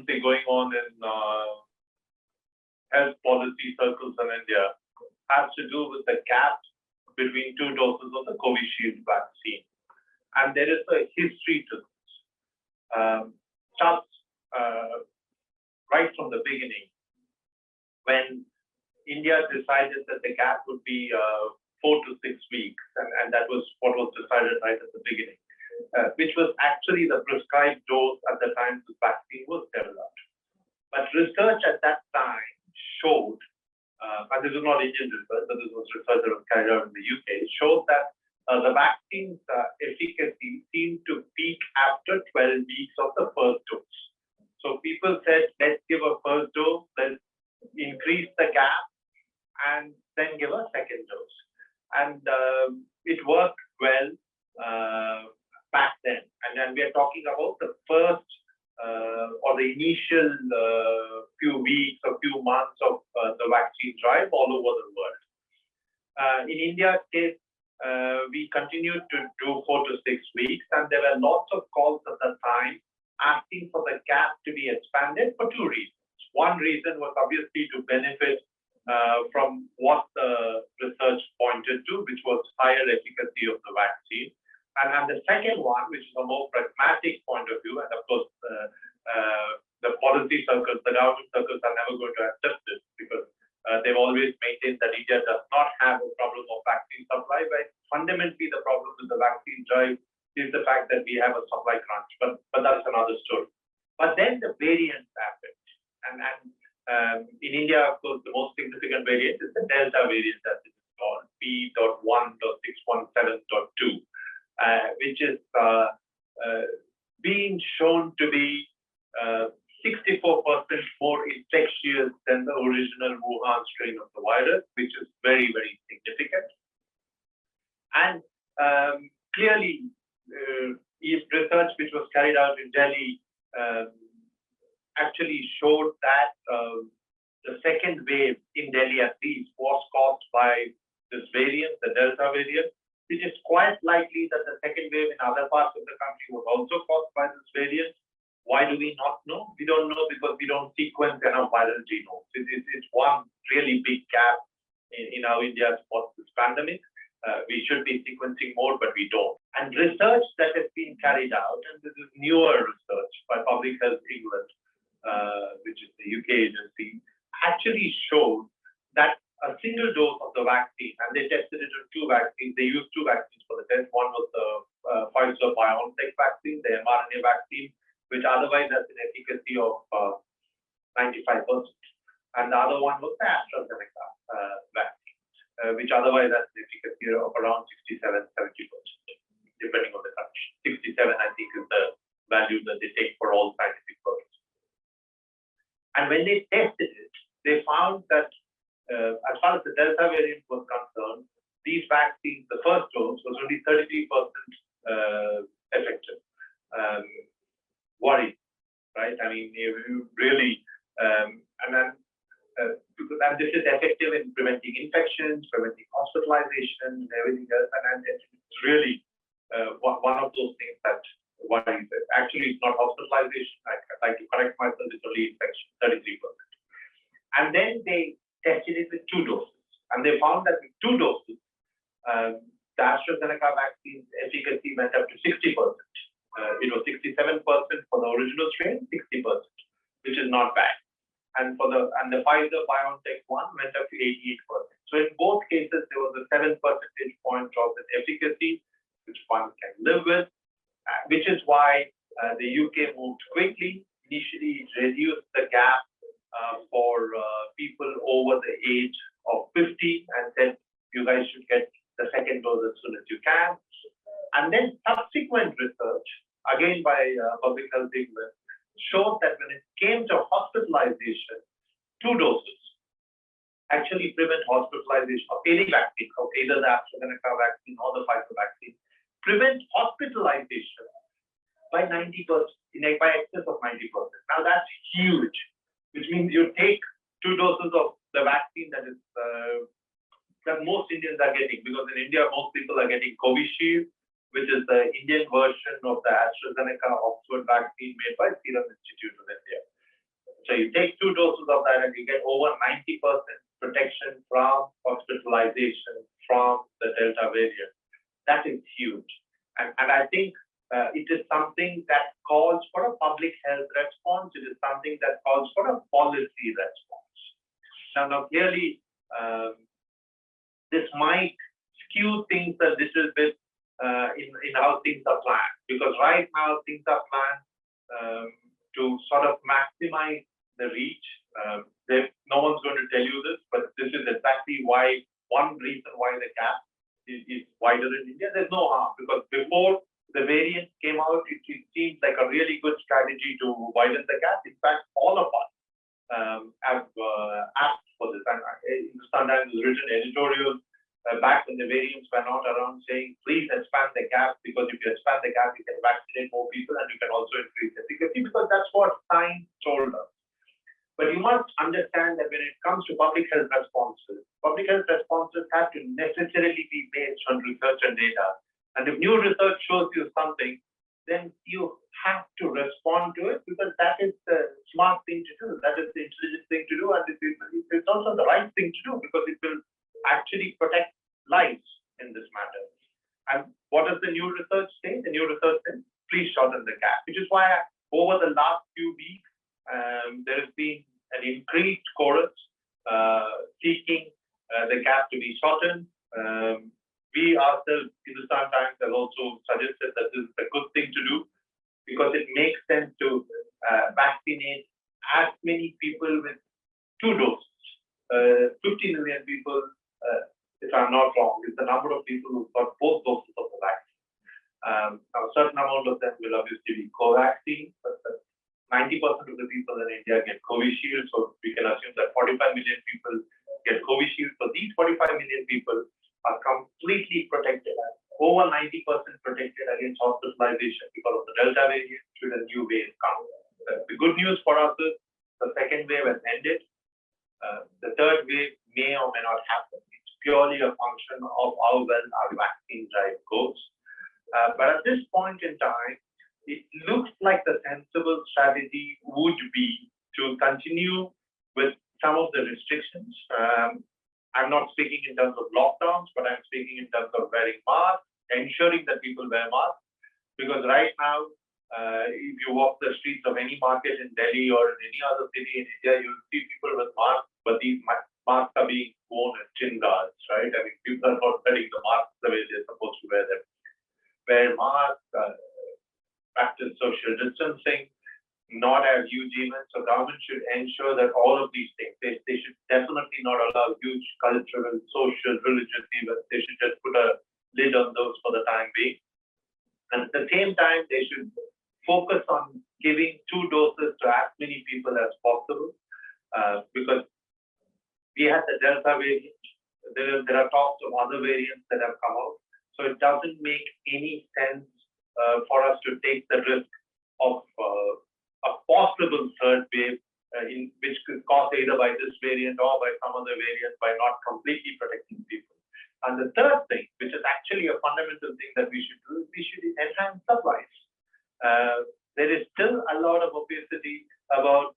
say, going on in health policy circles in India has to do with the gap between 2 doses of the Covishield vaccine. And there is a history to this. Starts right from the beginning, when India decided that the gap would be 4 to 6 weeks, and that was what was decided right at the beginning, which was actually the prescribed dose at the time the vaccine was developed. But research at that time showed, and this is not Indian research, but this was research that was carried out in the UK, showed that the vaccine's efficacy seemed to peak after 12 weeks of the first dose. So people said, let's give a first dose, let's increase the gap, and then give a second dose. And it worked well back then. And then we are talking about the first or the initial few weeks or few months of the vaccine drive all over the world. In India's case, we continued to do 4 to 6 weeks, and there were lots of calls at the time asking for the gap to be expanded for 2 reasons. One reason was obviously to benefit from what the research pointed to, which was higher efficacy of the vaccine. And the second one, which is a more pragmatic point of view, and of course, the policy circles, the government circles are never going to accept this, because they've always maintained that India does not have a problem of vaccine supply, but fundamentally the problem with the vaccine drive is the fact that we have a supply crunch, but that's another story. But then the variants happened, and in India, of course, the most significant variant is the Delta variant, that is called B.1.617.2, which is being shown to be 64% more infectious than the original Wuhan strain of the virus, which is very, very significant. And clearly, research which was carried out in Delhi actually showed that the second wave in Delhi, at least, was caused by this variant, the Delta variant. It is quite likely that the second wave in other parts of the country was also caused by this variant. Why do we not know? We don't know because we don't sequence enough viral genomes. It's one really big gap in how India spots this pandemic. We should be sequencing more, but we don't. And research that has been carried out, and this is newer research by Public Health England, which is the UK agency, actually showed that a single dose of the vaccine, and they tested it on 2 vaccines. They used 2 vaccines for the test. One was the Pfizer-BioNTech vaccine, the mRNA vaccine, which otherwise has an efficacy of 95%. And the other one was the AstraZeneca vaccine, which otherwise has an efficacy of around 67-70%, depending on the country. 67, I think, is the value that they take for all scientific purposes. And when they tested it, they found that as far as the Delta variant was concerned, these vaccines, the first dose was only 33% effective. Worry, right? I mean, you really, and this is effective in preventing infections, preventing hospitalization, and everything else. And it's really one of those things that worries. Actually, it's not hospitalization. I'd like to correct myself. It's only infection, 33%. And then they tested it with 2 doses, and they found that with 2 doses, the AstraZeneca vaccine's efficacy went up to 60%. 67% for the original strain, 60%, which is not bad. And the Pfizer-BioNTech one went up to 88%. So in both cases, there was a 7 percentage point drop in efficacy, which one can live with, which is why the UK moved quickly. Initially, it reduced the gap for people over the age of 50 and said, you guys should get the second dose as soon as you can. And then subsequent research, again by Public Health England, showed that when it came to hospitalization, 2 doses actually prevent hospitalization of any vaccine, of either the AstraZeneca vaccine or the Pfizer vaccine, prevent hospitalization by 90%, by excess of 90%. Now that's huge, which means you take 2 doses of the vaccine that is that most Indians are getting, because in India, most people are getting Covishield, which is the Indian version of the AstraZeneca Oxford vaccine made by Serum Institute of India. So you take 2 doses of that and you get over 90% protection from hospitalization from the Delta variant. That is huge. And I think it is something that calls for a public health response. It is something that calls for a policy response. Now clearly, this might skew things a little bit in how things are planned, because right now things are planned to sort of maximize the reach. No one's going to tell you this, but this is exactly one reason why the gap is wider in India. There's no harm, because before the variant came out, it seemed like a really good strategy to widen the gap. In fact, all of us have asked for this. And Hindustan Times has written editorials back when the variants were not around, saying, please expand the gap, because if you expand the gap, you can vaccinate more people and you can also increase efficacy, because that's what science told us. But you must understand that when it comes to public health responses have to necessarily be based on research and data. And if new research shows you something, then you have to respond to it, because that is the smart thing to do. That is the intelligent thing to do. And it's also the right thing to do, because it will actually protect lives in this matter. And what does the new research say? The new research says, please shorten the gap, which is why over the last few weeks, there has been an increased chorus seeking the gap to be shortened. We ourselves, Hindustan Times, have also suggested that this is a good thing to do, because it makes sense to vaccinate as many people with 2 doses. 50 million people, if I'm not wrong, is the number of people who've got both doses of the vaccine. Now, a certain amount of them will obviously be co-vaccine, but 90% of the people in India get Covishield, so we can assume that 45 million people get Covishield. So these 45 million people are completely protected, over 90% protected against hospitalization because of the Delta variant should a new wave come. The good news for us is the second wave has ended. The third wave may or may not happen. It's purely a function of how well our vaccine drive goes. But at this point in time, it looks like the sensible strategy would be to continue with some of the restrictions. I'm not speaking in terms of lockdowns, but I'm speaking in terms of wearing masks, ensuring that people wear masks. Because right now, if you walk the streets of any market in Delhi or in any other city in India, you'll see people with masks, but these masks are being worn as chin guards, right? I mean, people are not wearing the masks the way they're supposed to wear them. Wear masks, practice social distancing, not have huge events. So government should ensure that all of these things, they should definitely not allow huge cultural, social, religious events. They should just put a lid on those for the time being. And at the same time, they should focus on giving 2 doses to as many people as possible, because we had the Delta variant. There are talks of other variants that have come out. So it doesn't make any sense for us to take the risk of a possible third wave, which could cause either by this variant or by some other variant, by not completely protecting people. And the third thing, which is actually a fundamental thing that we should do, is we should enhance supplies. There is still a lot of opacity about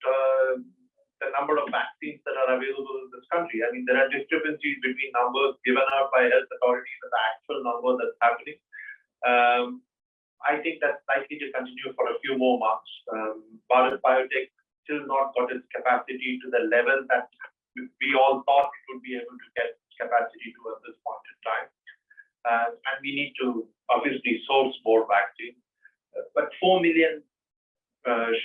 the number of vaccines that are available in this country. I mean, there are discrepancies between numbers given out by health authorities and the actual number that's happening. I think that's likely to continue for a few more months. Bharat Biotech still not got its capacity to the level that we all thought it would be able to get capacity to at this point in time. And we need to obviously source more vaccine. But 4 million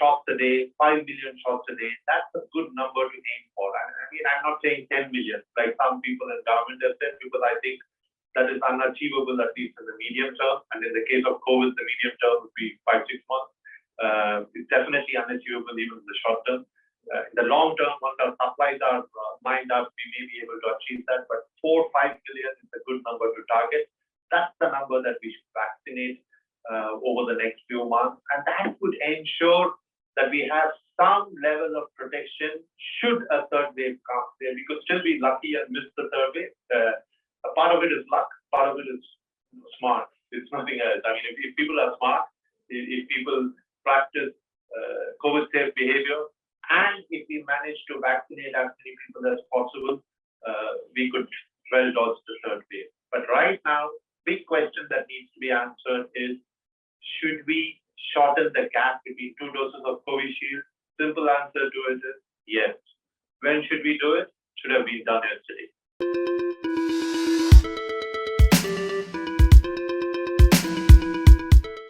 shots a day, 5 million shots a day, that's a good number to aim for. I mean, I'm not saying 10 million, like some people in government have said, because I think that is unachievable, at least in the medium term. And in the case of COVID, the medium term would be 5-6 months. It's definitely unachievable even in the short term. In the long term, once our supplies are lined up, we may be able to achieve that. But 4-5 million is a good number to target. That's the number that we should vaccinate over the next few months. And that would ensure that we have some level of protection should a third wave come. We could still be lucky and miss the third wave. A part of it is luck, part of it is smart. It's nothing else. I mean, if people are smart, if people practice COVID-safe behavior And if we manage to vaccinate as many people as possible, we could well dodge the third wave. But right now, big question that needs to be answered is, should we shorten the gap between 2 doses of Covishield? Simple answer to it is yes. When should we do it? Should have been done yesterday.